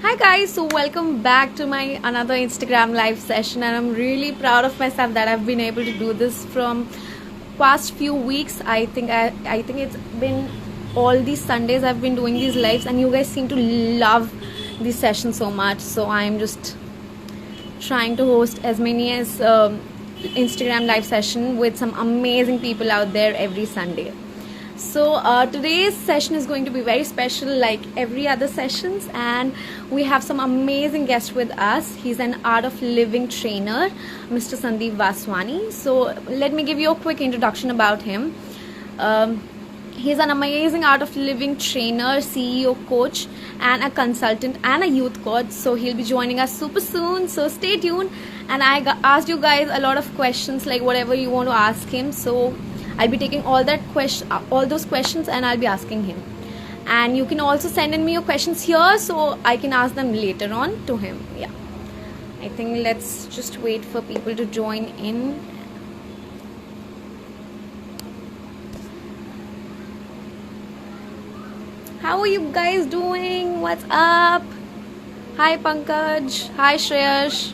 Hi guys, so welcome back to my another Instagram live session, and I'm really proud of myself that I've been able to do this from past few weeks. I think it's been all these Sundays I've been doing these lives, and you guys seem to love these sessions so much. So I'm just trying to host as many as Instagram live session with some amazing people out there every Sunday. So today's session is going to be very special, like every other sessions, and we have some amazing guests with us. He's an art of living trainer, Mr. Sandeep Vaswani. So let me give you a quick introduction about him. Um, He's an amazing art of living trainer, CEO, coach, and a consultant and a youth coach. So he'll be joining us super soon. So stay tuned. And asked you guys a lot of questions, like whatever you want to ask him. So I'll be taking all those questions, and I'll be asking him. And you can also send in me your questions here, so I can ask them later on to him. Yeah. I think let's just wait for people to join in. How are you guys doing? What's up? Hi Pankaj. Hi Shreyash.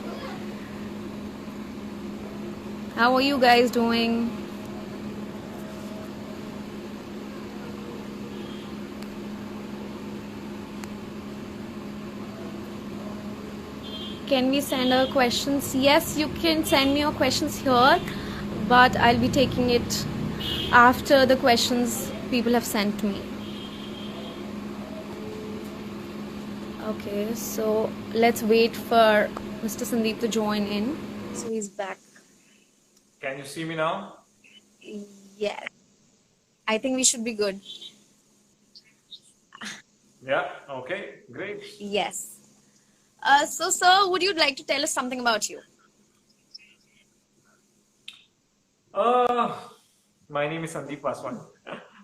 How are you guys doing? Can we send our questions? Yes, you can send me your questions here, but I'll be taking it after the questions people have sent me. Okay, so let's wait for Mr. Sandeep to join in. So he's back. Can you see me now? Yes. I think we should be good. Yeah, okay, great. Yes. So, sir, would you like to tell us something about you? Uh, my name is Sandeep Paswan.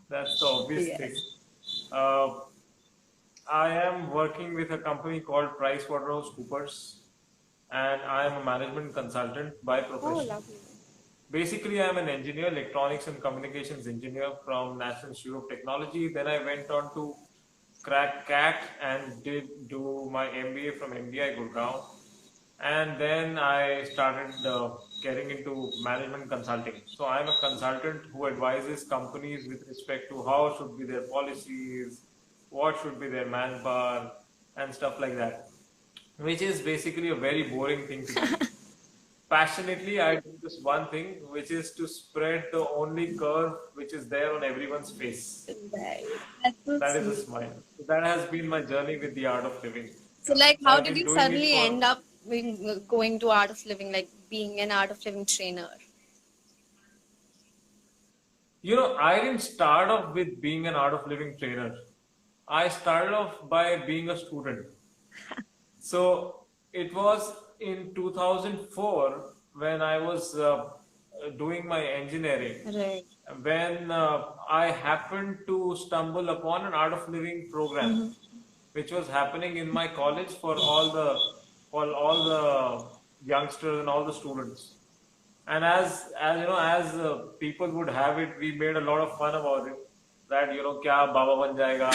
That's the obvious thing. Yes. Uh, I am working with a company called PricewaterhouseCoopers, and I am a management consultant by Oh, profession. lovely. Basically, I am an engineer, electronics and communications engineer from National Institute of Technology. Then I went on to crack CAT and did do my MBA from MDI Gurgaon. And then I started getting into management consulting. So I'm a consultant who advises companies with respect to how should be their policies, what should be their manpower, and stuff like that, which is basically a very boring thing to do. Passionately, I do this one thing, which is to spread the only curve which is there on everyone's face. Right. That's so That is a sweet. smile. So that has been my journey with the art of living. So, like, So how I've did been you doing it suddenly for, end up going to art of living, like being an art of living trainer? I didn't start off with being an art of living trainer. I started off by being a student. So it was in 2004 when I was doing my engineering, Right. when I happened to stumble upon an art of living program, Mm-hmm. which was happening in my college for all the youngsters and all the students. And as people would have it, we made a lot of fun about it. That क्या बाबा बन जाएगा,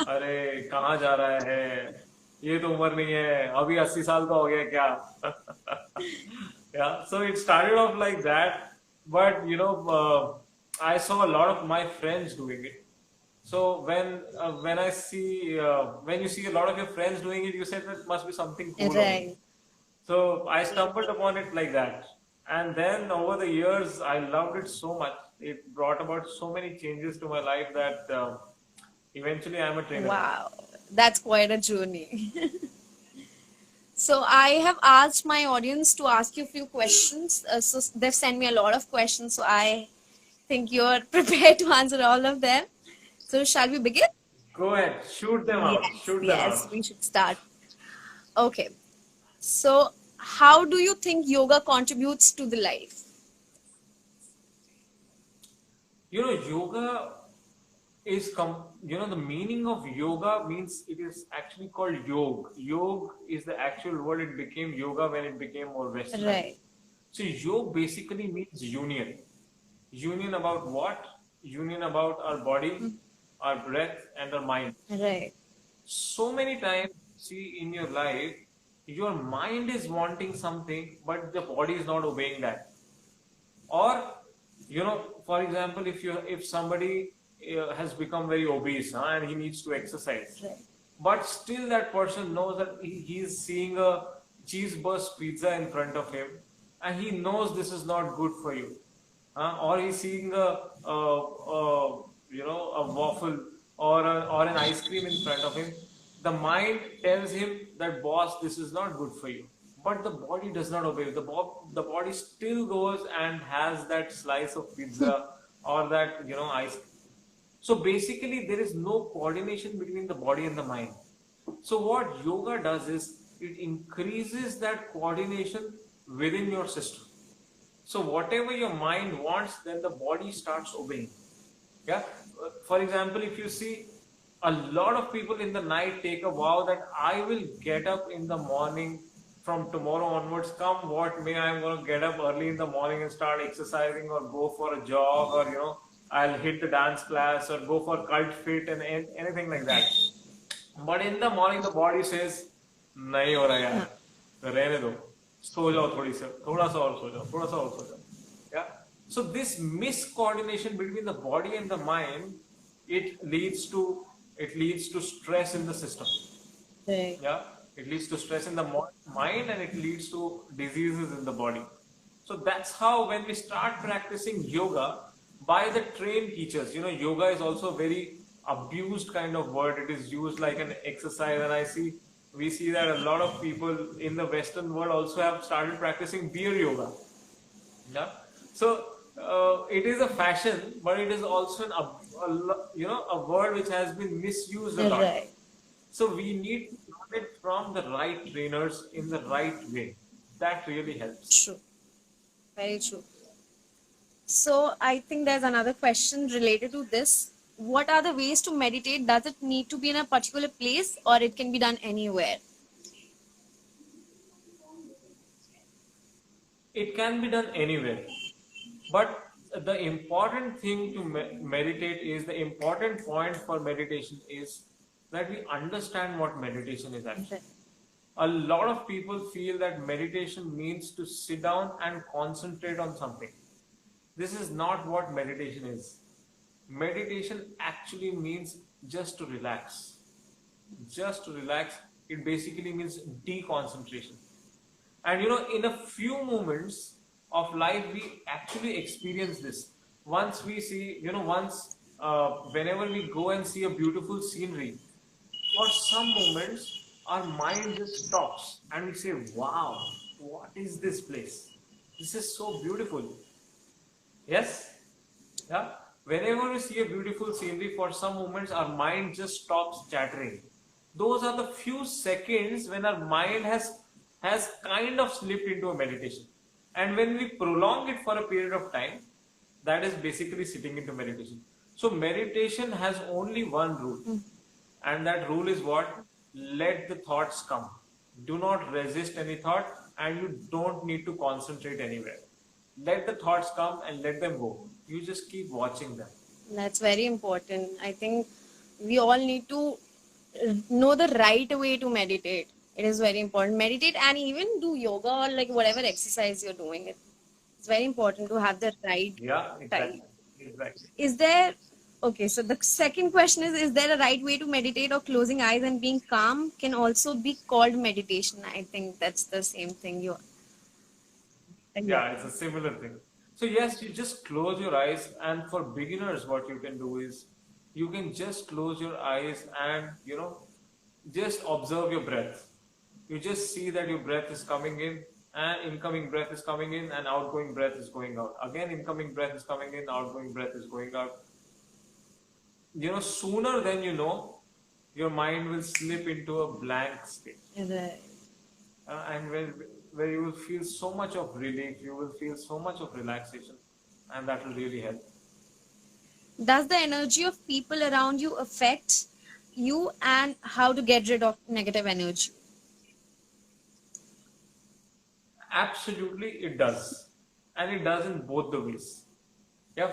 अरे कहाँ जा रहा है, ये तो उम्र नहीं है, अभी 80 साल का हो गया क्या. Yeah, so it started off like that, but I saw a lot of my friends doing it. So when I see when you see a lot of your friends doing it, you said that must be something cool only. Right. So I stumbled upon it like that. And then over the years, I loved it so much. It brought about so many changes to my life that eventually I'm a trainer. Wow. That's quite a journey. So, I have asked my audience to ask you a few questions. So, they've sent me a lot of questions. So, I think you're prepared to answer all of them. So, shall we begin? Go ahead, shoot them out, Yes, shoot them yes, out. we should start. Okay. So, how do you think yoga contributes to the life? Yoga the meaning of yoga means it is actually called yog. Yog is the actual word. It became yoga when it became more westernized. Right, So yog basically means union. Union about what? Union about our body, our breath, and our mind. right, So many times see in your life, your mind is wanting something, but the body is not obeying that. Or, for example, if somebody has become very obese, and he needs to exercise, Right. but still that person knows that he is seeing a cheese burst pizza in front of him, and he knows this is not good for you. Or he's seeing a waffle or an ice cream in front of him. The mind tells him that, boss, this is not good for you, but the body does not obey. The body still goes and has that slice of pizza or that ice. So basically, there is no coordination between the body and the mind. So what yoga does is it increases that coordination within your system. So whatever your mind wants, then the body starts obeying. Yeah. For example, if you see, a lot of people in the night take a vow that I will get up in the morning from tomorrow onwards, come what may, I'm going to get up early in the morning and start exercising or go for a jog, or I'll hit the dance class or go for cult fit and anything like that. But in the morning, the body says, नहीं हो रहा यार, रहने दो, सो जाओ थोड़ा सा और सो जाओ, थोड़ा सा और सो जाओ. Yeah. So this miscoordination between the body and the mind, it leads to stress in the system. Right. Yeah. It leads to stress in the mind, and it leads to diseases in the body. So that's how, when we start practicing yoga by the trained teachers, yoga is also a very abused kind of word. It is used like an exercise, and we see that a lot of people in the Western world also have started practicing beer yoga. Yeah. So it is a fashion, but it is also a word which has been misused a lot. Right. So we need to learn it from the right trainers in the right way. That really helps. True. Very true. So I think there's another question related to this. What are the ways to meditate? Does it need to be in a particular place, or it can be done anywhere? It can be done anywhere. But the important thing to meditate is, the important point for meditation is that we understand what meditation is actually. Right. A lot of people feel that meditation means to sit down and concentrate on something. This is not what meditation is. Meditation actually means just to relax. Just to relax. It basically means deconcentration. And in a few moments of life, we actually experience this. Once we see, whenever we go and see a beautiful scenery, for some moments, our mind just stops and we say, wow, what is this place? This is so beautiful. Yes? Yeah? Whenever we see a beautiful scenery, for some moments, our mind just stops chattering. Those are the few seconds when our mind has kind of slipped into a meditation. And when we prolong it for a period of time, that is basically sitting into meditation. So meditation has only one rule. And that rule is what? Let the thoughts come. Do not resist any thought, and you don't need to concentrate anywhere. Let the thoughts come and let them go. You just keep watching them. That's very important. I think we all need to know the right way to meditate. It is very important. Meditate and even do yoga or like whatever exercise you're doing. It's very important to have the right time. Exactly. Is there, okay, so the second question is there a right way to meditate, or closing eyes and being calm can also be called meditation? I think that's the same thing. Yeah, it's a similar thing. So yes, you just close your eyes, and for beginners, what you can do is you can just close your eyes and just observe your breath. You just see that your breath is coming in, and incoming breath is coming in, and outgoing breath is going out. Again, incoming breath is coming in, outgoing breath is going out. Sooner than your mind will slip into a blank state. Right. And where you will feel so much of relief, you will feel so much of relaxation, and that will really help. Does the energy of people around you affect you, and how to get rid of negative energy? Absolutely, it does. And it does in both the ways. Yeah,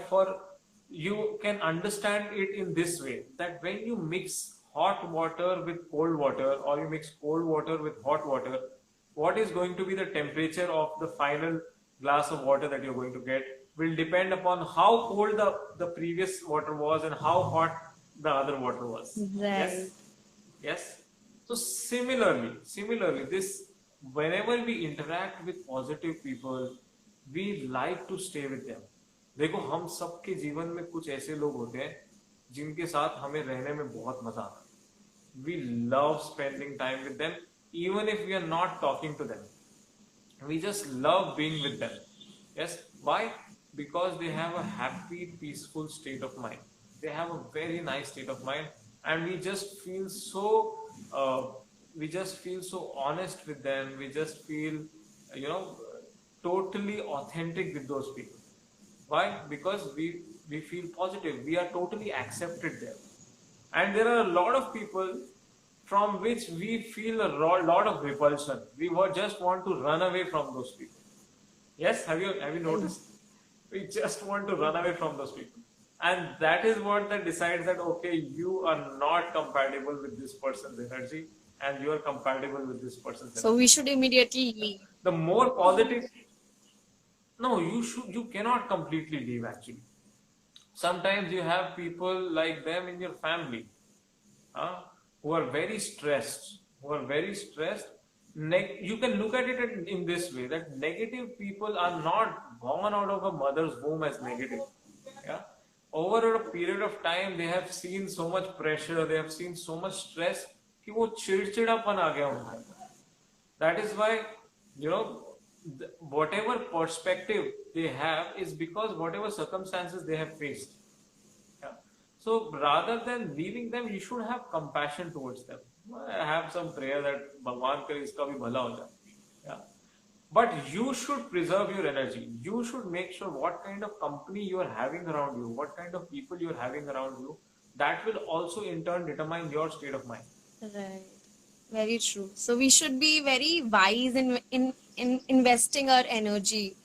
you can understand it in this way, that when you mix hot water with cold water, or you mix cold water with hot water, what is going to be the temperature of the final glass of water that you're going to get will depend upon how cold the previous water was and how hot the other water was. Right. Yes? Yes. So similarly, this whenever we interact with positive people, we like to stay with them. देखो हम सबके जीवन में कुछ ऐसे लोग होते हैं जिनके साथ हमें रहने में बहुत मजा आता है. We love spending time with them, even if we are not talking to them. We just love being with them. Yes. Why? Because they have a happy, peaceful state of mind. They have a very nice state of mind, and we just feel so honest with them. We just feel, you know, totally authentic with those people. Why? Because we feel positive. We are totally accepted there. And there are a lot of people from which we feel a lot of repulsion. We just want to run away from those people. Yes, have you noticed? We just want to run away from those people. And that is what that decides that okay, you are not compatible with this person's energy and you are compatible with this person's energy. So we should immediately leave. The more positive, no, you cannot completely leave actually. Sometimes you have people like them in your family, who are very stressed, you can look at it in this way that negative people are not born out of a mother's womb as negative. Yeah. Over a period of time, they have seen so much pressure, they have seen so much stress, कि वो चिड़चिड़ापन आ गया उनका. That is why, you know, whatever perspective they have is because whatever circumstances they have faced. Yeah. So rather than leaving them, you should have compassion towards them. I have some prayer that Bhagwan kare iska bhi bhala ho jaye. Yeah. But you should preserve your energy. You should make sure what kind of company you are having around you, what kind of people you are having around you. That will also in turn determine your state of mind. Right. Very true. So we should be very wise in investing our energy.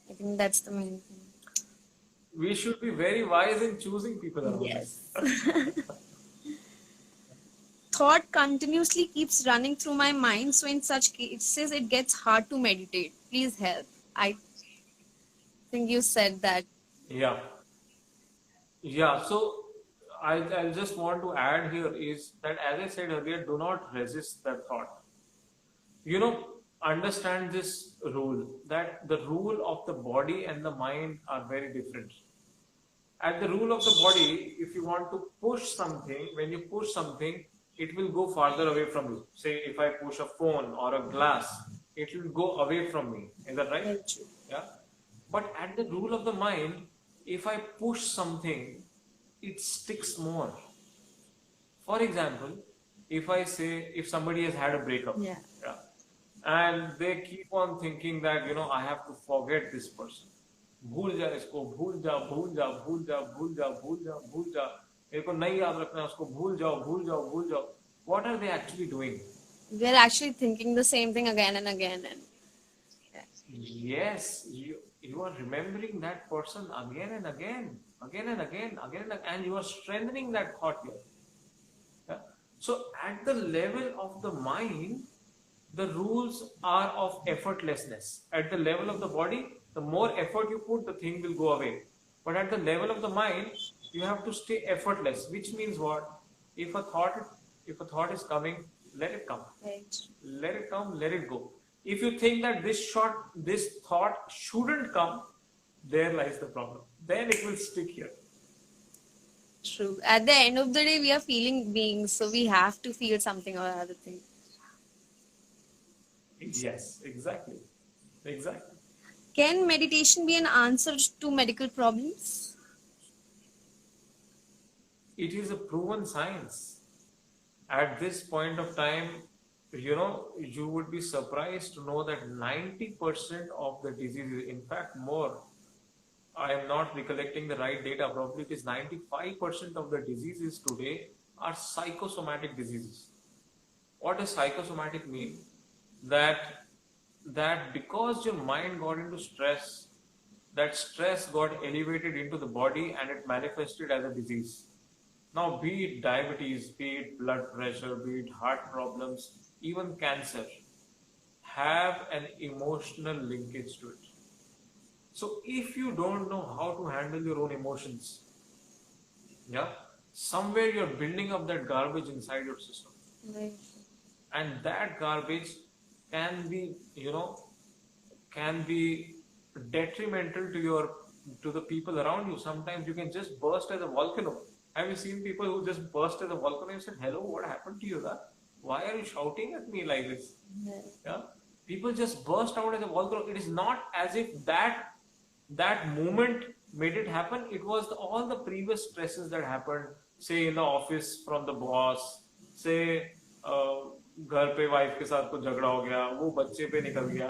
I think that's the main thing. We should be very wise in choosing people around us. Yes. Thought continuously keeps running through my mind, so in such cases it gets hard to meditate. Please help. I think you said that. Yeah. Yeah. So I just want to add here is that as I said earlier, do not resist that thought. You know, understand this rule that the rule of the body and the mind are very different. At the rule of the body, if you want to push something, when you push something, it will go farther away from you. Say, if I push a phone or a glass, it will go away from me. Is that right? Very true. Yeah. But at the rule of the mind, if I push something, it sticks more. For example, if somebody has had a breakup, Yeah. and they keep on thinking that, you know, I have to forget this person. भूल जा इसको, भूल जा, भूल जा, भूल जा, भूल जा, भूल जा, भूल जा, मेरे को नहीं याद रखना उसको, भूल जाओ, भूल जाओ, भूल जाओ. What are they actually doing? We're actually thinking the same thing again and again. Yes, you are remembering that person again and again, again and again, again and again, and you are strengthening that thought here. Yeah? So at the level of the mind, the rules are of effortlessness. At the level of the body, the more effort you put, the thing will go away. But at the level of the mind, you have to stay effortless, which means what? If a thought is coming, let it come. Right. Let it come, let it go. If you think that this thought shouldn't come, there lies the problem. Then it will stick here. True. At the end of the day, we are feeling beings, so we have to feel something or other thing. Yes, exactly. Exactly. Can meditation be an answer to medical problems? It is a proven science. At this point of time, you know, you would be surprised to know that 90% of the diseases, in fact more, I am not recollecting the right data, probably it is 95% of the diseases today are psychosomatic diseases. What does psychosomatic mean? That because your mind got into stress, that stress got elevated into the body and it manifested as a disease. Now, be it diabetes, be it blood pressure, be it heart problems, even cancer, have an emotional linkage to it. So, if you don't know how to handle your own emotions, yeah, somewhere you're building up that garbage inside your system, Right. and that garbage can be, can be detrimental to your to the people around you. Sometimes you can just burst as a volcano. Have you seen people who just burst as a volcano? You said, "Hello, what happened to you, da? Why are you shouting at me like this?" Right. Yeah, people just burst out as a volcano. It is not as if that moment made it happen. It was all the previous stresses that happened, say in the office from the boss, say घर पे wife के साथ कुछ झगड़ा हो गया, वो बच्चे पे निकल गया,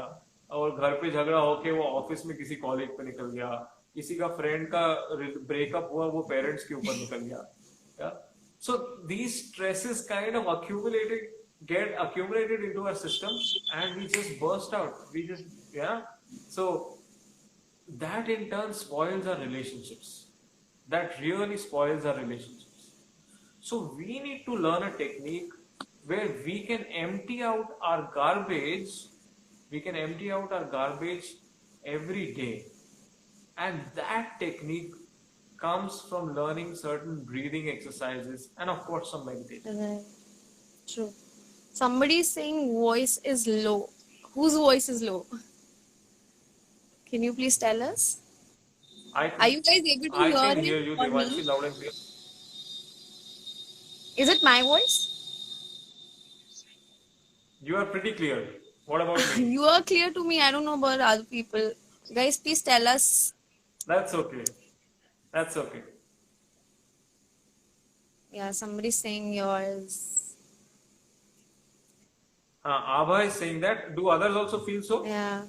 और घर पे झगड़ा होके वो ऑफिस में किसी कॉलीग पे निकल गया, किसी का फ्रेंड का ब्रेकअप हुआ, वो पेरेंट्स के ऊपर निकल गया. Yeah? So these stresses kind of get accumulated into our system, and we just burst out. We just, yeah. So that in turn spoils our relationships. That really spoils our relationships. So we need to learn a technique where we can empty out our garbage. We can empty out our garbage every day. And that technique comes from learning certain breathing exercises and, of course, some meditation. Right. True. Somebody is saying voice is low. Whose voice is low? Can you please tell us? I Are you can, guys able to I hear can hear it you, or me? Devanshi, loud and clear. Is it my voice? You are pretty clear. What about me? You are clear to me. I don't know about other people. Guys, please tell us. That's okay. That's okay. Yeah, somebody's saying yours. Abha is saying that. Do others also feel so? Yeah.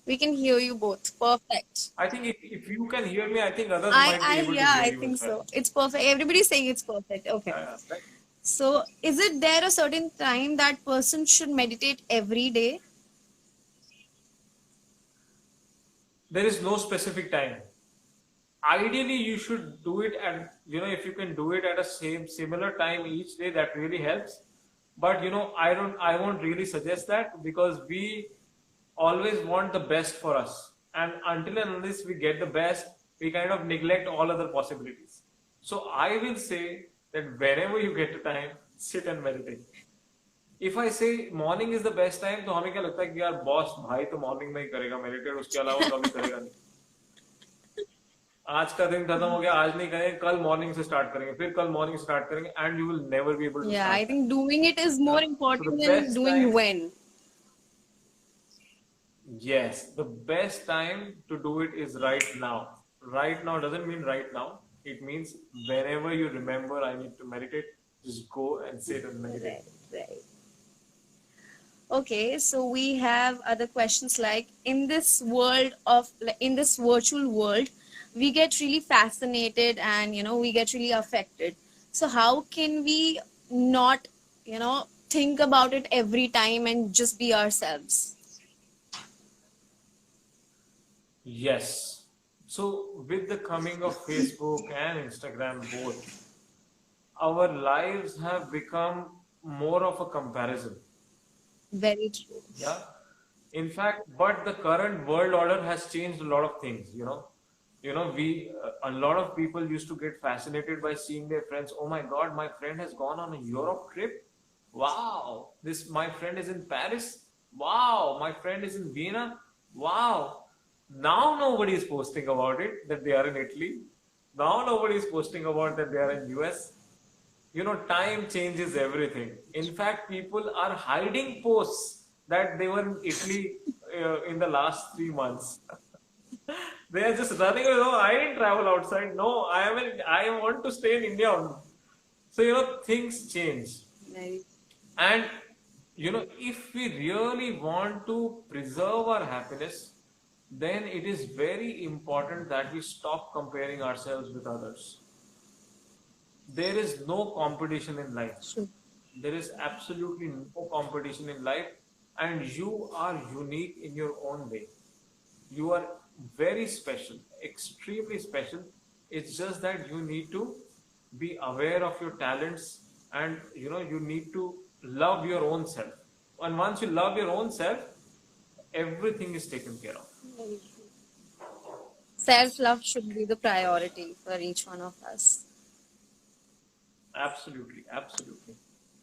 We can hear you both. Perfect. I think if you can hear me, I think others might be able to Yeah, hear I you think as well. so. It's perfect. Everybody's saying it's perfect. Okay. Right? So, is it there a certain time that person should meditate every day? There is no specific time. Ideally, you should do it, and if you can do it at a similar time each day, that really helps. But I won't really suggest that, because we always want the best for us, and until and unless we get the best, we kind of neglect all other possibilities. So I will say that whenever you get the time, sit and meditate. If I say morning is the best time, तो हमें क्या लगता है कि यार boss भाई तो morning में ही करेगा मेडिटेट, उसके अलावा कभी करेगा नहीं. आज का दिन खत्म हो गया, आज नहीं करेंगे, कल मॉर्निंग से स्टार्ट करेंगे, फिर कल मॉर्निंग स्टार्ट करेंगे, and you will never be able to Yeah, I start. think doing it is more So the important than best doing time, when. yes, the best time to do it is right now. Right now doesn't mean right now. It means whenever you remember I need to meditate, just go and sit and meditate. Right. Okay, so we have other questions like, in this virtual world, we get really fascinated and we get really affected. So how can we not think about it every time and just be ourselves? Yes. So with the coming of Facebook and Instagram both, our lives have become more of a comparison. Very true. Yeah. In fact, but the current world order has changed a lot of things. We a lot of people used to get fascinated by seeing their friends. Oh my God, my friend has gone on a Europe trip. Wow, my friend is in Paris. Wow, my friend is in Vienna. Wow. Now nobody is posting about it that they are in Italy. Now nobody is posting about that they are in US. Time changes everything. In fact, people are hiding posts that they were in Italy in the last 3 months. They are just running. I didn't travel outside. No, I want to stay in India only. So things change. Right. And if we really want to preserve our happiness, then it is very important that we stop comparing ourselves with others. There is no competition in life. True. There is absolutely no competition in life, and you are unique in your own way. You are very special, extremely special, It's just that you need to be aware of your talents, and you need to love your own self. And once you love your own self, everything is taken care of. Self love should be the priority for each one of us. Absolutely, absolutely.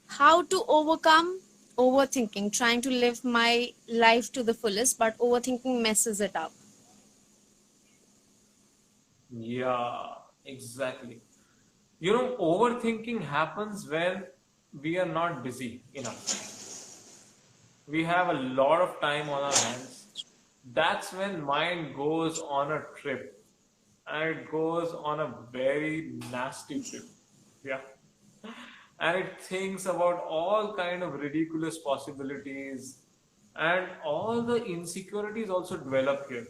How to overcome overthinking, trying to live my life to the fullest, but overthinking messes it up. Yeah, exactly. Overthinking happens when we are not busy enough. We have a lot of time on our hands. That's when mind goes on a trip, and it goes on a very nasty trip. Yeah. And it thinks about all kind of ridiculous possibilities, and all the insecurities also develop here.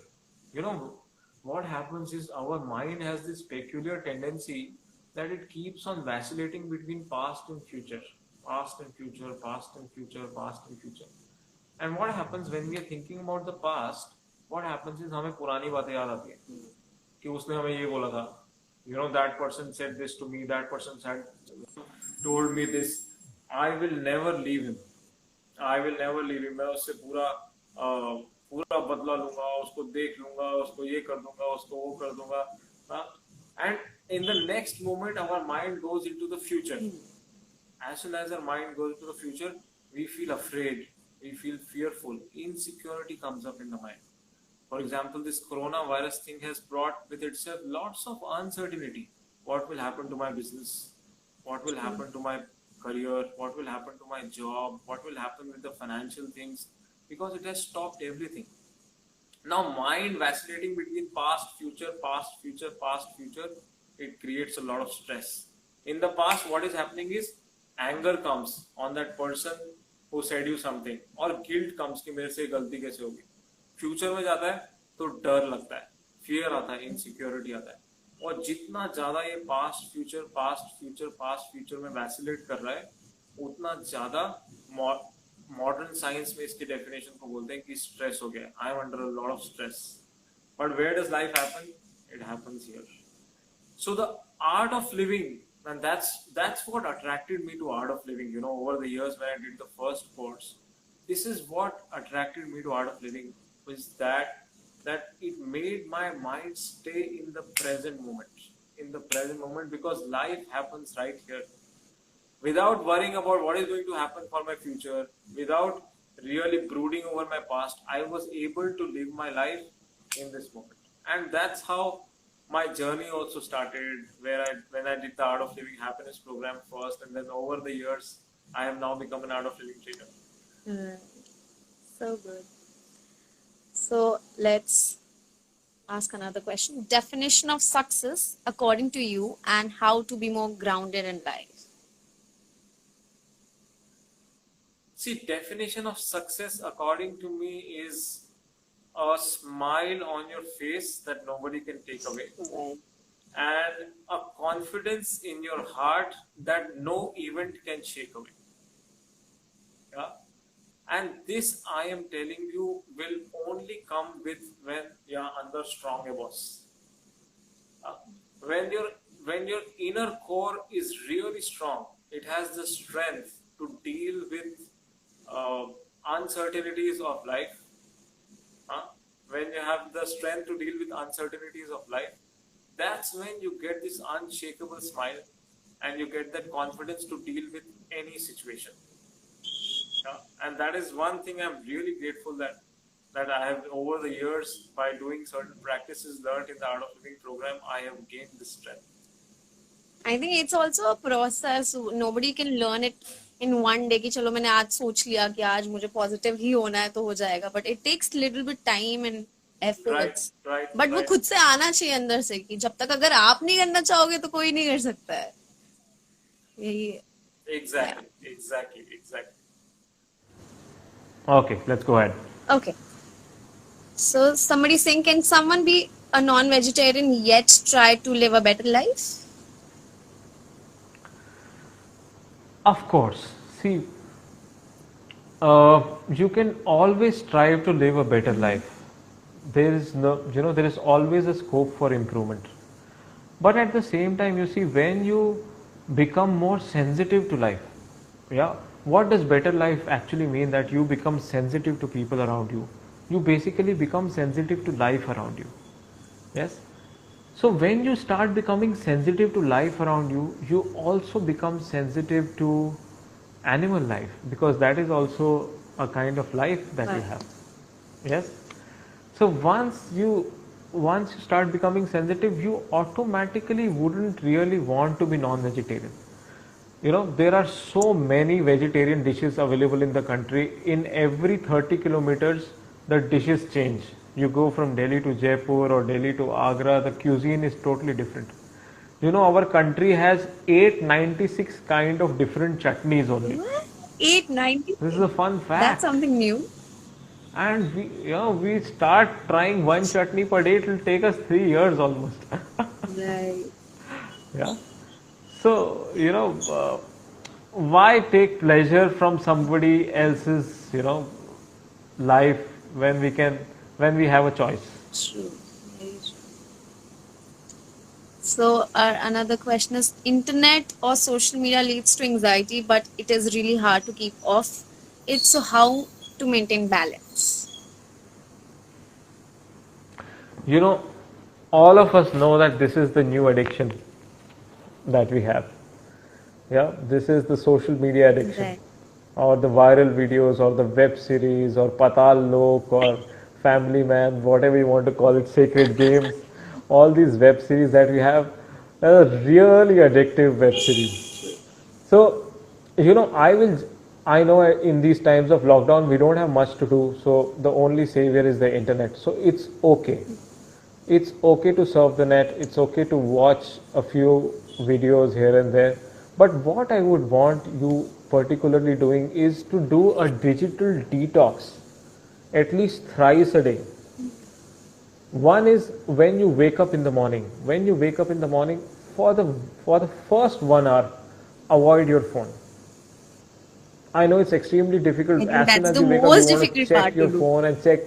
You know, what happens is our mind has this peculiar tendency that it keeps on vacillating between past and future, past and future, past and future, past and future. And what happens when we are thinking about the past, what happens is हमें पुरानी बातें याद आती है कि उसने हमें ये बोला था, that person said this to me, that person said told me this. I will never leave him. I will never leave him. मैं उससे पूरा बदला लूंगा, उसको देख लूंगा, उसको ये कर दूंगा, उसको वो कर दूंगा. And in the next moment our mind goes into the future. As soon as our mind goes into the future, we feel afraid, we feel fearful, insecurity comes up in the mind. For example, this coronavirus thing has brought with itself lots of uncertainty. What will happen to my business? What will happen to my career? What will happen to my job? What will happen with the financial things? Because it has stopped everything. Now, mind vacillating between past, future, past, future, past, future, it creates a lot of stress. In the past, what is happening is anger comes on that person who said you something, और guilt comes कि मेरे से गलती कैसे होगी. Future में जाता है तो डर लगता है, फियर आता है, इनसिक्योरिटी आता है. और जितना ज्यादा ये पास्ट फ्यूचर में वैसिलेट कर रहा है, उतना ज्यादा मॉडर्न साइंस में इसकी डेफिनेशन को बोलते हैं कि स्ट्रेस हो गया. I am under a lot of stress. But where does life happen? It happens here. So the art of living, and that's what attracted me to art of living. Over the years when I did the first course, this is what attracted me to art of living, was that it made my mind stay in the present moment, because life happens right here. Without worrying about what is going to happen for my future, without really brooding over my past, I was able to live my life in this moment. And that's how my journey also started, when I did the Art of Living Happiness program first, and then over the years I have now become an Art of Living trainer. So good. So let's ask another question. Definition of success according to you, and how to be more grounded in life. See, definition of success according to me is a smile on your face that nobody can take away, and a confidence in your heart that no event can shake away. Yeah? And this, I am telling you, will only come with when you are under strong boss. When your inner core is really strong, it has the strength to deal with uncertainties of life. When you have the strength to deal with uncertainties of life, that's when you get this unshakable smile, and you get that confidence to deal with any situation. And that is one thing I'm really grateful that I have, over the years, by doing certain practices learned in the Art of Living program, I have gained this strength. I think it's also a process. Nobody can learn it in one day कि चलो मैंने आज सोच लिया कि आज मुझे positive ही होना है तो हो जाएगा. But it takes little bit time and efforts. Right. But वो खुद से आना चाहिए अंदर से, कि जब तक अगर आप नहीं करना चाहोगे तो कोई नहीं कर सकता है. यही है. Exactly. Okay, let's go ahead. Okay. So somebody saying, can someone be a non-vegetarian yet try to live a better life? Of course. See, you can always strive to live a better life. There is always a scope for improvement. But at the same time, you see, when you become more sensitive to life, yeah, what does better life actually mean? That you become sensitive to people around you. You basically become sensitive to life around you. Yes. So when you start becoming sensitive to life around you, you also become sensitive to animal life, because that is also a kind of life that you Right. have. Yes. So once you start becoming sensitive, you automatically wouldn't really want to be non-vegetarian. There are so many vegetarian dishes available in the country. In every 30 kilometers, the dishes change. You go from Delhi to Jaipur or Delhi to Agra, the cuisine is totally different. Our country has 896 kind of different chutneys only. What? This is 896. a fun That's fact. something new. And we start trying one chutney per day. It will take us 3 years almost. Right. Yeah. So, why take pleasure from somebody else's, life when we have a choice? True. Very true. So, our another question is internet or social media leads to anxiety, but it is really hard to keep off it. So, how to maintain balance? You know, all of us know that this is the new addiction that we have. Yeah, this is the social media addiction, Right. or the viral videos, or the web series, or Patal Lok, or Family Man, whatever you want to call it, Sacred Games. All these web series that we have are really addictive web series. So, I know in these times of lockdown, we don't have much to do. So, the only savior is the internet. So, it's okay. It's okay to surf the net. It's okay to watch a few videos here and there. But what I would want you particularly doing is to do a digital detox at least thrice a day. One is when you wake up in the morning. When you wake up in the morning, for the first 1 hour, avoid your phone. I know it's extremely I difficult. think As soon that's as the you wake up, you most want to difficult check part to your do. phone and check.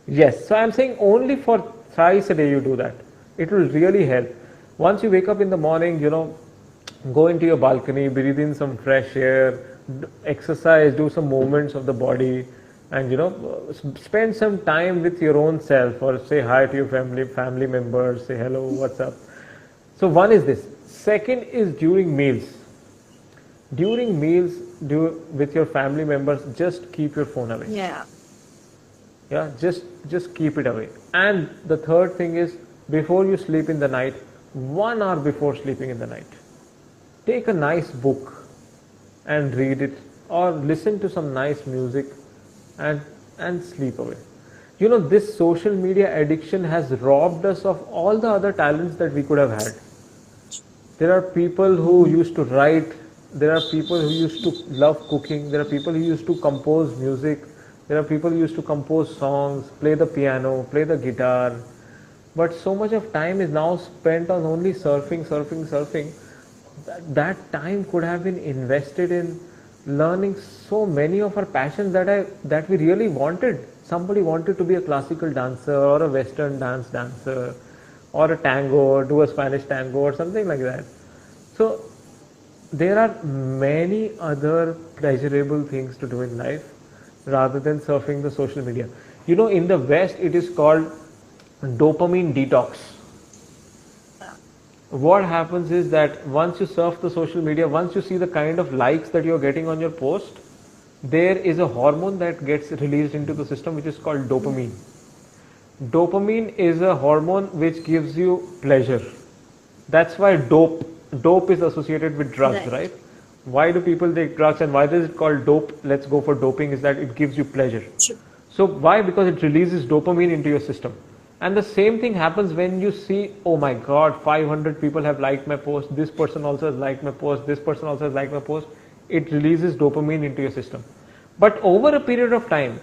Yes, so I'm saying only for thrice a day you do that. It will really help. Once you wake up in the morning, go into your balcony, breathe in some fresh air, exercise, do some movements of the body, and spend some time with your own self, or say hi to your family members, say hello, what's up. So one is this. Second is during meals. During meals, with your family members, just keep your phone away. Yeah. Yeah, just keep it away. And the third thing is, before you sleep in the night, 1 hour before sleeping in the night, take a nice book and read it, or listen to some nice music, and sleep away. This social media addiction has robbed us of all the other talents that we could have had. There are people who used to write, there are people who used to love cooking, there are people who used to compose music, there are people who used to compose songs, play the piano, play the guitar. But so much of time is now spent on only surfing. That time could have been invested in learning so many of our passions that we really wanted. Somebody wanted to be a classical dancer, or a western dancer, or a tango, or do a Spanish tango, or something like that. So there are many other pleasurable things to do in life rather than surfing the social media. In the West, it is called dopamine detox. What happens is that once you surf the social media, once you see the kind of likes that you're getting on your post, there is a hormone that gets released into the system which is called dopamine. Dopamine is a hormone which gives you pleasure. That's why dope is associated with drugs, Right. right? Why do people take drugs, and why is it called dope? Let's go for doping, is that it gives you pleasure. True. So why? Because it releases dopamine into your system. And the same thing happens when you see, oh my god, 500 people have liked my post, this person also has liked my post, this person also has liked my post. It releases dopamine into your system. But over a period of time,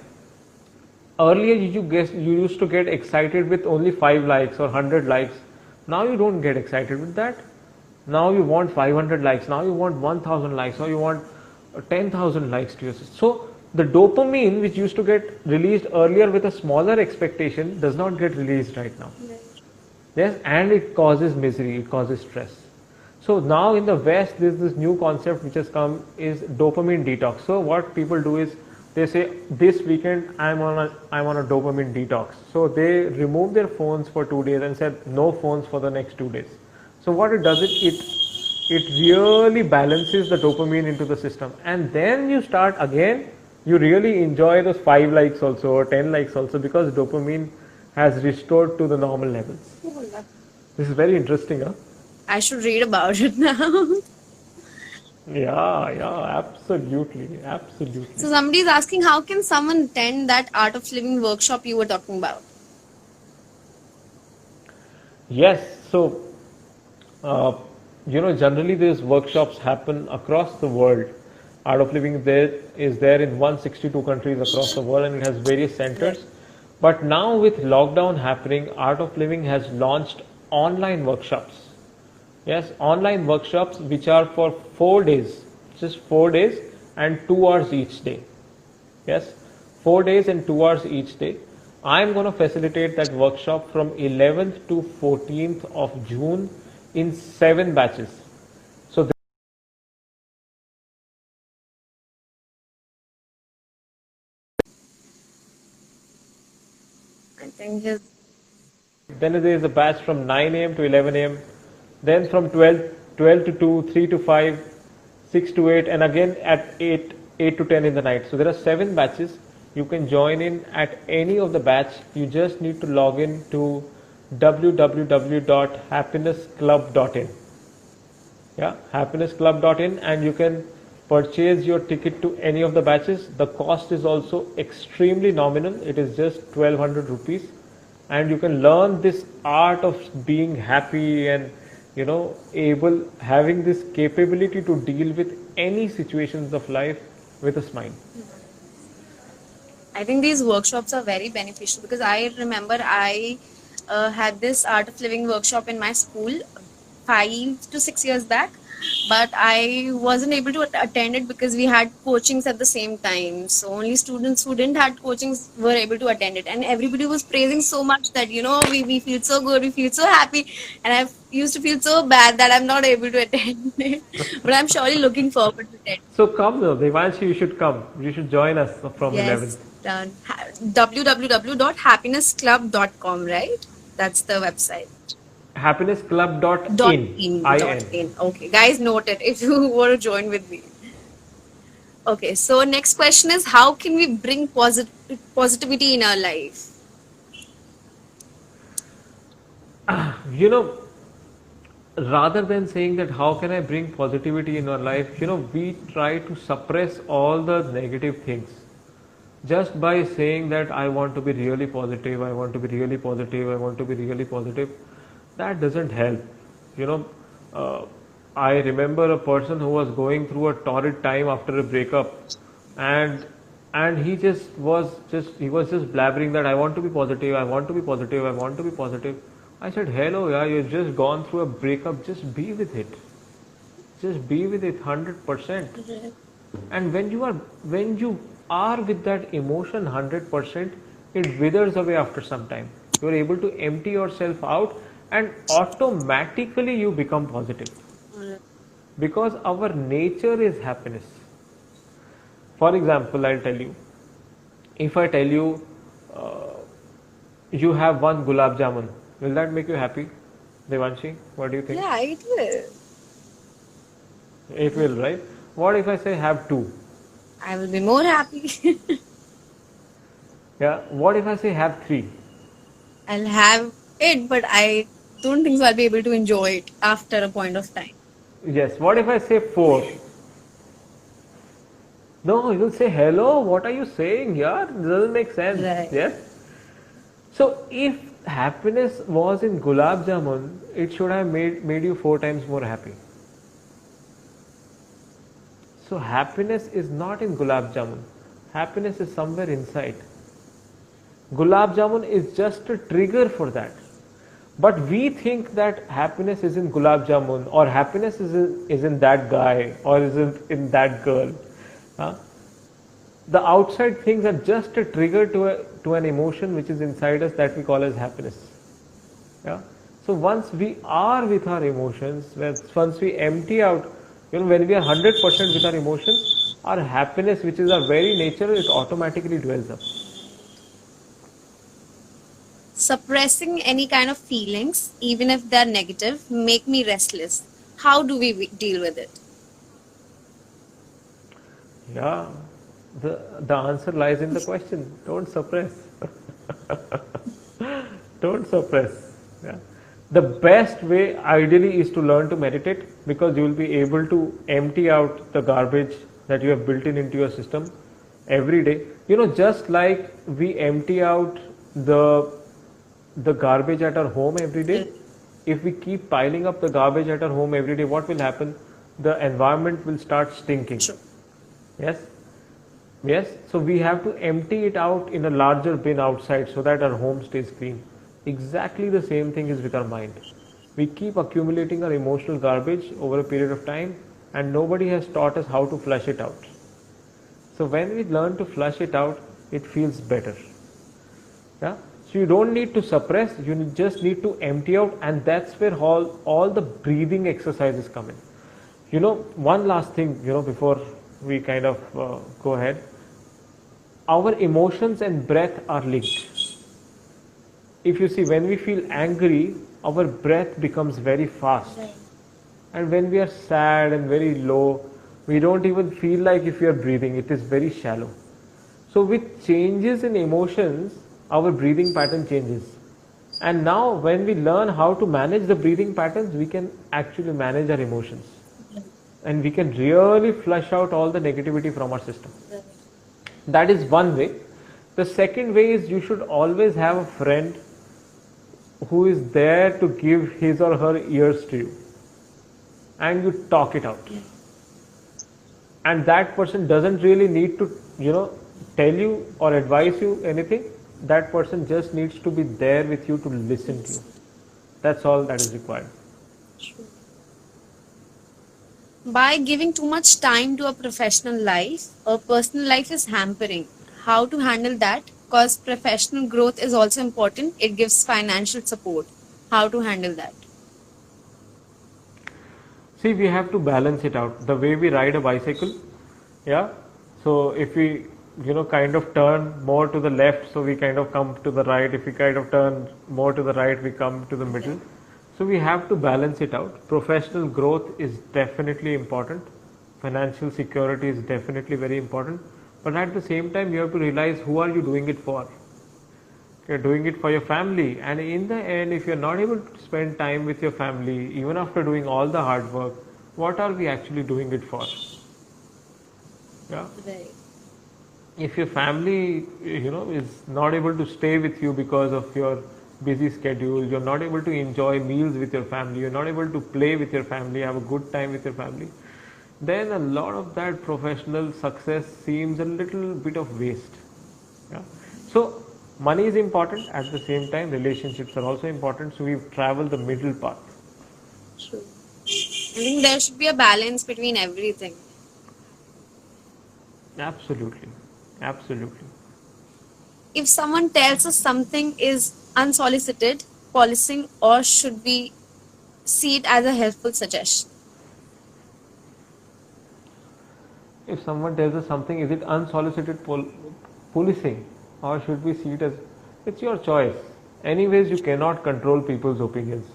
earlier you used to get excited with only 5 likes or 100 likes. Now you don't get excited with that. Now you want 500 likes, now you want 1000 likes, now you want 10,000 likes to your system. So the dopamine which used to get released earlier with a smaller expectation does not get released right now. Right. Yes, and it causes misery, it causes stress. So now in the West, there's this new concept which has come is dopamine detox. So what people do is they say this weekend I'm on a dopamine detox. So they remove their phones for 2 days and said no phones for the next 2 days. So what it does it really balances the dopamine into the system, and then you start again. You really enjoy those 5 likes also or 10 likes also because dopamine has restored to the normal levels. This is very interesting, huh? I should read about it now. Yeah, yeah, absolutely, absolutely. So somebody is asking, how can someone attend that Art of Living workshop you were talking about? Yes, so uh, generally these workshops happen across the world. Art of Living there is there in 162 countries across the world, and it has various Right. centers. But now with lockdown happening, Art of Living has launched online workshops. Yes, online workshops which are for 4 days, just 4 days and 2 hours each day. Yes, 4 days and 2 hours each day. I'm going to facilitate that workshop from 11th to 14th of June in 7 batches. So I think his then there is a batch from 9 a.m. to 11 a.m. Then from 12 to 2, 3 to 5, 6 to 8, and again at 8 to 10 in the night. So there are 7 batches. You can join in at any of the batch. You just need to log in to www.happinessclub.in. Yeah, happinessclub.in, and you can purchase your ticket to any of the batches. The cost is also extremely nominal. It is just 1200 rupees, and you can learn this art of being happy and able having this capability to deal with any situations of life with a smile. I think these workshops are very beneficial because I remember I had this Art of Living workshop in my school 5 to 6 years back, but I wasn't able to attend it because we had coachings at the same time. So only students who didn't had coachings were able to attend it, and everybody was praising so much that we feel so good, we feel so happy, and I used to feel so bad that I'm not able to attend it. But I'm surely looking forward to it. So come though, Devanshi, you should come. You should join us from Yes, 11th. done. www.happinessclub.com, right? That's the website. Dot Happinessclub.in. in. Dot IN. in. Okay, guys, note it if you want to join with me. Okay, so next question is, how can we bring positivity in our life? You know, rather than saying that how can I bring positivity in our life, we try to suppress all the negative things just by saying that I want to be really positive, I want to be really positive, I want to be really positive. That doesn't help. You know, uh, I remember a person who was going through a torrid time after a breakup, and he he was just blabbering that I want to be positive, I want to be positive, I want to be positive. I said, hello, yeah, you've just gone through a breakup, just be with it. Just be with it 100%. And when you are with that emotion 100%, it withers away after some time. You are able to empty yourself out, and automatically you become positive because our nature is happiness. For example, I'll tell you, if I tell you uh, you have one gulab jamun, will that make you happy, Devanshi? What do you think? Yeah, it will. It will, right? What if I say have two? I will be more happy. Yeah. What if I say have three? I'll have it, but I don't think so I'll be able to enjoy it after a point of time. Yes. What if I say four? No, you'll say hello. What are you saying? Yeah, this doesn't make sense. Right. Yes. So if happiness was in gulab jamun, it should have made you 4 times more happy. So happiness is not in gulab jamun. Happiness is somewhere inside. Gulab jamun is just a trigger for that. But we think that happiness is in gulab jamun, or happiness is in that guy, or is in that girl. Huh? The outside things are just a trigger to an emotion which is inside us that we call as happiness. Yeah. So once we are with our emotions, once we empty out, when we are 100% with our emotions, our happiness, which is our very nature, it automatically dwells up. Suppressing any kind of feelings, even if they're negative, make me restless. How do we deal with it? Yeah, the answer lies in the question. Don't suppress. Don't suppress. Yeah. The best way ideally is to learn to meditate, because you will be able to empty out the garbage that you have built in into your system every day. Just like we empty out the garbage at our home every day, if we keep piling up the garbage at our home every day, what will happen? The environment will start stinking. True. Yes? Yes? So we have to empty it out in a larger bin outside so that our home stays clean. Exactly the same thing is with our mind. We keep accumulating our emotional garbage over a period of time, and nobody has taught us how to flush it out. So when we learn to flush it out, it feels better. Yeah? So you don't need to suppress, you just need to empty out, and that's where all the breathing exercises come in. One last thing, before we kind of go ahead. Our emotions and breath are linked. If you see, when we feel angry, our breath becomes very fast. Right. And when we are sad and very low, we don't even feel like if we are breathing, it is very shallow. So with changes in emotions, our breathing pattern changes. And now when we learn how to manage the breathing patterns, we can actually manage our emotions. And we can really flush out all the negativity from our system. That is one way. The second way is you should always have a friend who is there to give his or her ears to you. And you talk it out. And that person doesn't really need to, tell you or advise you anything. That person just needs to be there with you to listen to you. That's all that is required. By giving too much time to a professional life, a personal life is hampering. How to handle that? Because professional growth is also important. It gives financial support. How to handle that? See, we have to balance it out. The way we ride a bicycle, yeah. So if we, kind of turn more to the left, so we kind of come to the right. If we kind of turn more to the right, we come to the middle. So we have to balance it out. Professional growth is definitely important. Financial security is definitely very important. But at the same time, you have to realize, who are you doing it for? You're doing it for your family, and in the end, if you're not able to spend time with your family, even after doing all the hard work, what are we actually doing it for? Yeah. Right. If your family, is not able to stay with you because of your busy schedule, you're not able to enjoy meals with your family, you're not able to play with your family, have a good time with your family, then a lot of that professional success seems a little bit of waste. Yeah. So money is important, at the same time relationships are also important, so we've traveled the middle path. True. I think there should be a balance between everything. Absolutely. Absolutely. If someone tells us something is unsolicited, policing, or should we see it as a helpful suggestion? If someone tells us something, is it unsolicited policing, or should we see it as, it's your choice. Anyways, you cannot control people's opinions.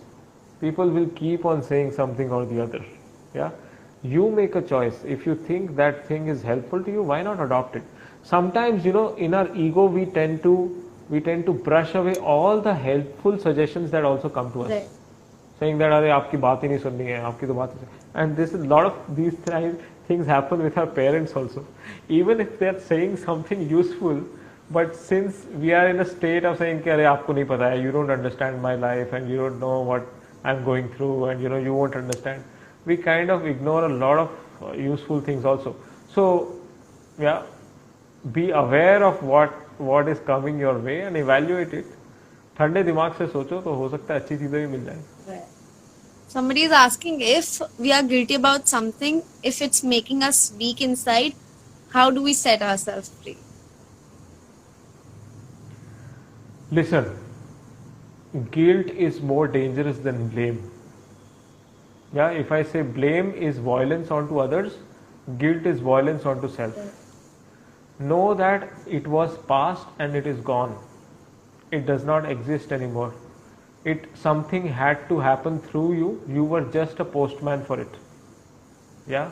People will keep on saying something or the other. Yeah, you make a choice. If you think that thing is helpful to you, why not adopt it? Sometimes, in our ego, we tend to brush away all the helpful suggestions that also come to us. Right. Saying that, अरे आपकी बात ही नहीं सुननी है, आपकी तो बात ही, and this is a lot of these things happen with our parents also. Even if they are saying something useful, but since we are in a state of saying कि अरे आपको नहीं पता है, you don't understand my life and you don't know what I'm going through, and you won't understand, we kind of ignore a lot of useful things also. So yeah, be aware of what is coming your way and evaluate it. ठंडे दिमाग से सोचो तो हो सकता है अच्छी चीजें भी मिल जाए. Somebody is asking if we are guilty about something, if it's making us weak inside, how do we set ourselves free? Listen, guilt is more dangerous than blame. Yeah, if I say blame is violence onto others, guilt is violence onto self. Know that it was past and it is gone. It does not exist anymore. It something had to happen through you. You were just a postman for it. Yeah,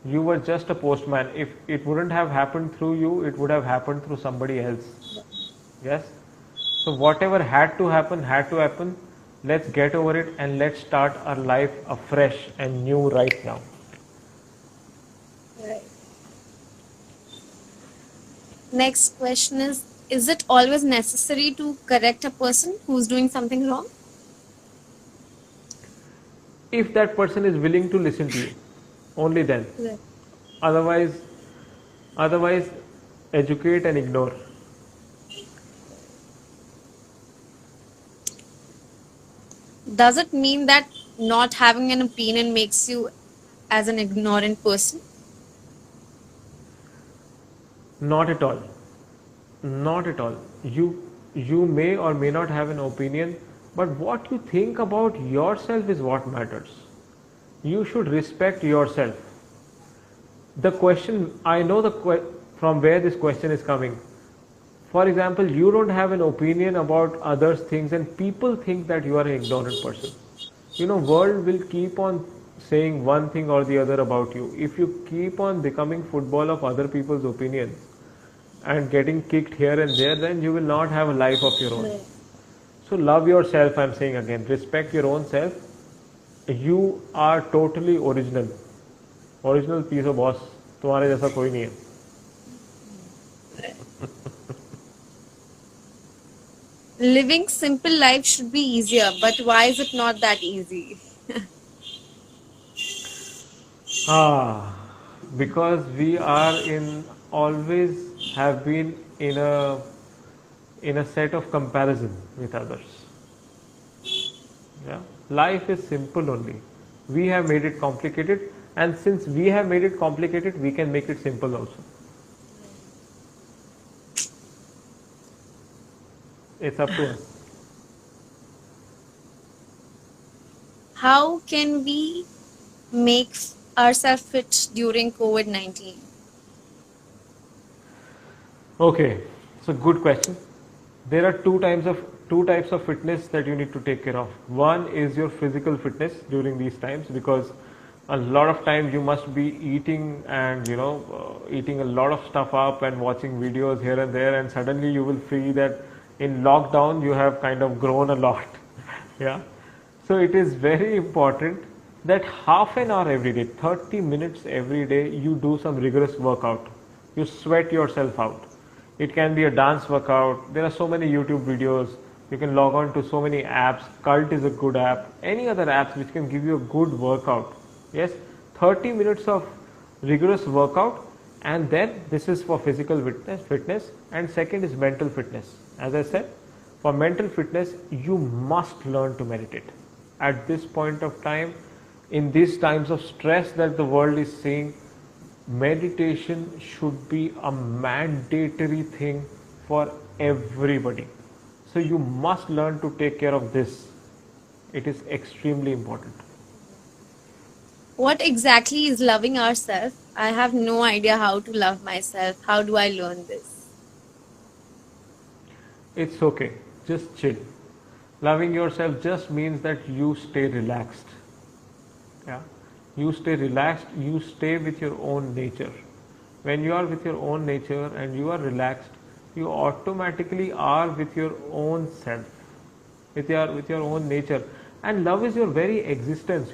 you were just a postman. If it wouldn't have happened through you, it would have happened through somebody else. Yes. So whatever had to happen had to happen. Let's get over it and let's start our life afresh and new right now. Right. Next question is it always necessary to correct a person who's doing something wrong? If that person is willing to listen to you, only then. Right. Otherwise, otherwise, educate and ignore. Does it mean that not having an opinion makes you as an ignorant person? Not at all. Not at all. You may or may not have an opinion, but what you think about yourself is what matters. You should respect yourself. The question, I know from where this question is coming. For example, you don't have an opinion about others' things, and people think that you are an ignorant person. World will keep on saying one thing or the other about you. If you keep on becoming football of other people's opinions and getting kicked here and there, then you will not have a life of your own. Right. So love yourself, I'm saying again. Respect your own self. You are totally original. Original piece of boss. तुम्हारे जैसा कोई नहीं है. Living simple life should be easier, but why is it not that easy? Because we are always have been in a set of comparison with others. Yeah, life is simple only. We have made it complicated, and since we have made it complicated, we can make it simple also. It's up to us. How can we make ourselves fit during COVID-19? Okay, so good question. There are two types of fitness that you need to take care of. One is your physical fitness during these times, because a lot of times you must be eating and eating a lot of stuff up and watching videos here and there, and suddenly you will feel that in lockdown you have kind of grown a lot. Yeah, so it is very important that half an hour every day, 30 minutes every day, you do some rigorous workout. You sweat yourself out. It can be a dance workout. There are so many YouTube videos. You can log on to so many apps. Cult is a good app. Any other apps which can give you a good workout. Yes, 30 minutes of rigorous workout, and then this is for physical fitness, and second is mental fitness. As I said, for mental fitness, you must learn to meditate. At this point of time, in these times of stress that the world is seeing, meditation should be a mandatory thing for everybody. So you must learn to take care of this. It is extremely important. What exactly is loving ourselves? I have no idea how to love myself. How do I learn this? It's okay. Just chill. Loving yourself just means that you stay relaxed. Yeah. You stay relaxed. You stay with your own nature. When you are with your own nature and you are relaxed, you automatically are with your own self, with your own nature. And love is your very existence.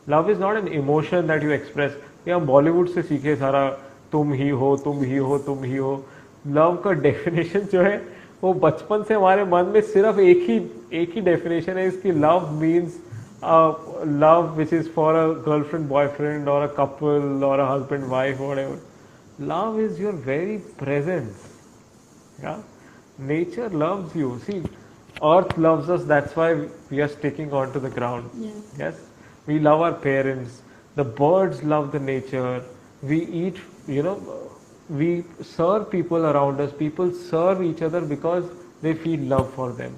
Love is not an emotion that you express. ये हम बॉलीवुड से सीखे सारा, तुम ही हो, तुम ही हो, तुम ही हो. लव का डेफिनेशन जो है वो बचपन से हमारे मन में सिर्फ एक ही डेफिनेशन है इसकी. Love means love which is for a girlfriend boyfriend or a couple or a husband wife or whatever. Love is your very presence. Yeah, nature loves you. See, earth loves us, that's why we are sticking onto the ground. Yes, we love our parents. The birds love the nature. We eat, we serve people around us. People serve each other because they feel love for them.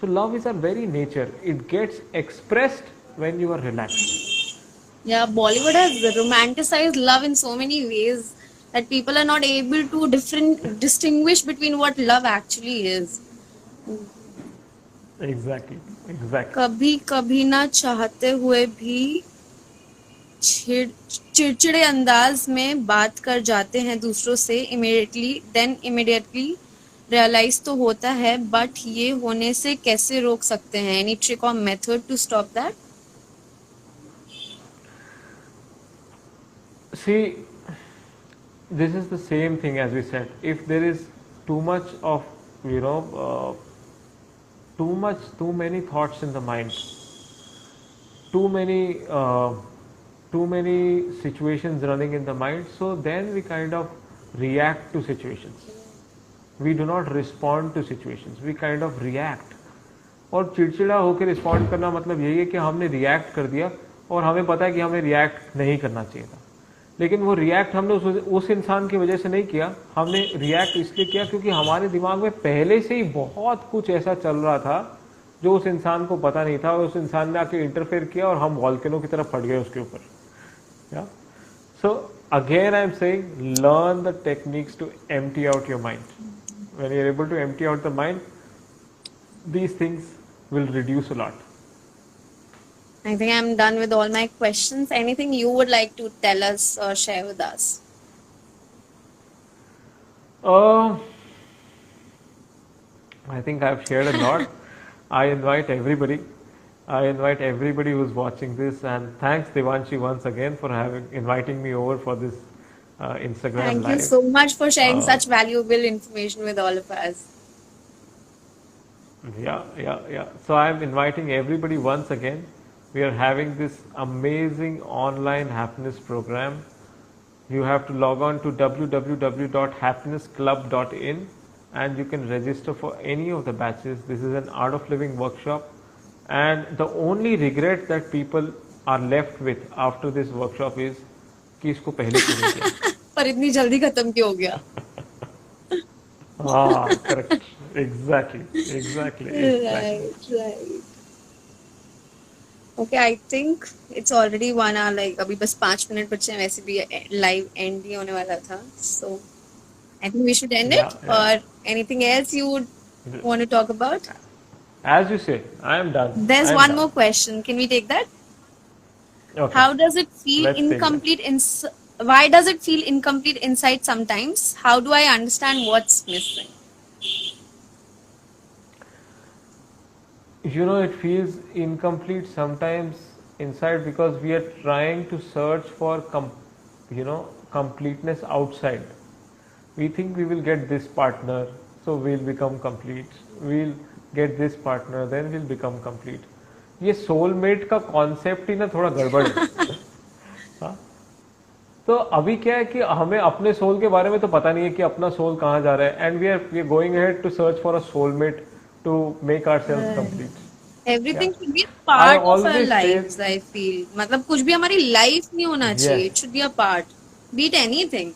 So So love is our very nature. It gets expressed when you are relaxed. Yeah, Bollywood has romanticized love in so many ways that people are not able to different distinguish between what love actually is. Exactly. Exactly. कभी कभी ना चाहते हुए भी चिड़ चिड़चिड़े अंदाज में बात कर जाते हैं दूसरों से इमिडिएटली रियलाइज तो होता है बट ये होने से कैसे रोक सकते हैं एनी ट्रिक और method to stop that See, this is the same thing as we said. If there is too much of, you know, too many thoughts in the mind, too many, too many situations running in the mind, so then we kind of react to situations. We do not respond to situations. We kind of react. और चिड़चिड़ा होकर respond करना मतलब यही है कि हमने react कर दिया और हमें पता है कि हमें रिएक्ट नहीं करना चाहिए था, लेकिन वो रिएक्ट हमने उस इंसान की वजह से नहीं किया. हमने रिएक्ट इसलिए किया क्योंकि हमारे दिमाग में पहले से ही बहुत कुछ ऐसा चल रहा था जो उस इंसान को पता नहीं था, और उस इंसान ने आके इंटरफेयर किया और हम वॉल्केनो की तरफ फट गए उसके ऊपर. So again I am saying, learn the techniques to empty out your mind. When you are able to empty out the mind, these things will reduce a lot. I think I'm done with all my questions. Anything you would like to tell us or share with us? I think I've shared a lot. I invite everybody. I invite everybody who's watching this, and thanks Devanshi once again for inviting me over for this Instagram Thank live. you so much for sharing Uh, such valuable information with all of us. Yeah. So I'm inviting everybody once again. We are having this amazing online happiness program. You have to log on to www.happinessclub.in and you can register for any of the batches. This is an art of living workshop, and the only regret that people are left with after this workshop is कि इसको पहले क्यों नहीं किया. पर इतनी जल्दी खत्म क्यों हो गया? Correct. Exactly. Right. Okay, I think it's already 1 hour. Like अभी बस 5 मिनट बचे, वैसे भी लाइव एंड ही होने वाला था. So I think we should end it. Yeah. Or anything else you would want to talk about? As you say, I am done. There's I am one done. more question. Can we take that? Okay. How does it feel Let's take incomplete? Why does it feel incomplete inside sometimes? How do I understand what's missing? You know, it feels incomplete sometimes inside because we are trying to search for completeness outside. We think we will get this partner, so we'll become complete. We'll get this partner, then we'll become complete. ये soulmate का concept ही ना थोड़ा गड़बड़ है. हाँ? तो अभी क्या है कि हमें अपने सोल के बारे में तो पता नहीं है कि अपना सोल कहाँ जा रहा है, and we are going ahead to search for a soulmate to make ourselves complete. Everything should be a part of our always lives, say- I feel. मतलब कुछ भी हमारी लाइफ नहीं होना चाहिए. Yes. It should be a part. Be it anything.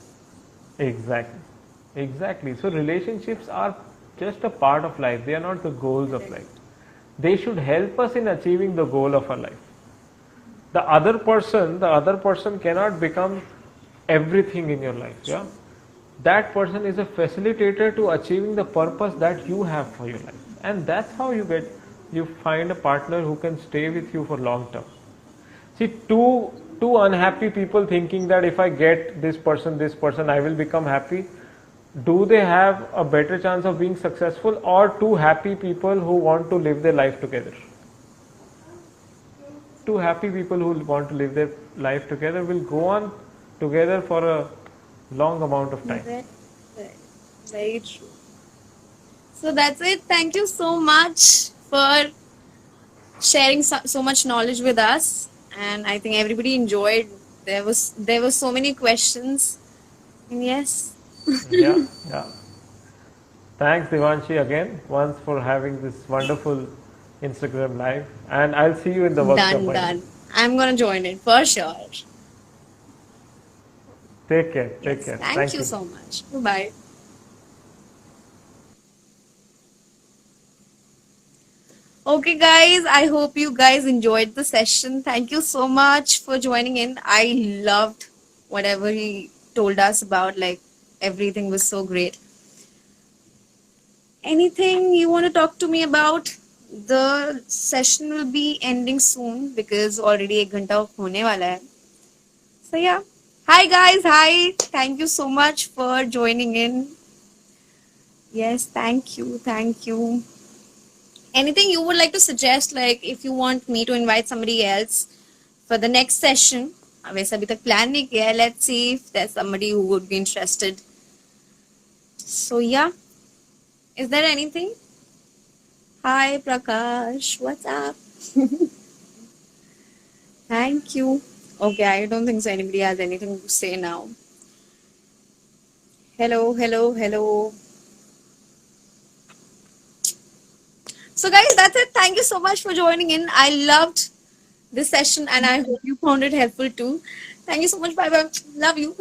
Exactly. So relationships are just a part of life. They are not the goals of life. They should help us in achieving the goal of our life. The other person cannot become everything in your life. Yeah. That person is a facilitator to achieving the purpose that you have for your life, and that's how you find a partner who can stay with you for long term. See, two unhappy people thinking that if I get this person, I will become happy. Do they have a better chance of being successful, or two happy people who want to live their life together? Two happy people who want to live their life together will go on together for a long amount of time. Right. Very true. So that's it. Thank you so much for sharing so much knowledge with us, and I think everybody enjoyed. There was so many questions, and yes. Yeah. Thanks Devanshi again once for having this wonderful Instagram live, and I'll see you in the workshop. Done. I'm gonna join it for sure. Take care. Thank you so much. Bye. Okay, guys, I hope you guys enjoyed the session. Thank you so much for joining in. I loved whatever he told us about, like, everything was so great. Anything you want to talk to me about? The session will be ending soon because already 1 घंटा होने वाला है. So yeah. Hi guys, hi. Thank you so much for joining in. Yes, thank you, thank you. Anything you would like to suggest, like if you want me to invite somebody else for the next session? वैसे अभी तक plan नहीं किया है. Let's see if there's somebody who would be interested. So yeah, is there anything? Hi Prakash, what's up? Thank you. Okay, I don't think so anybody has anything to say now. Hello, hello, hello. So guys, that's it. Thank you so much for joining in. I loved this session and I hope you found it helpful too. Thank you so much. Bye bye. Love you.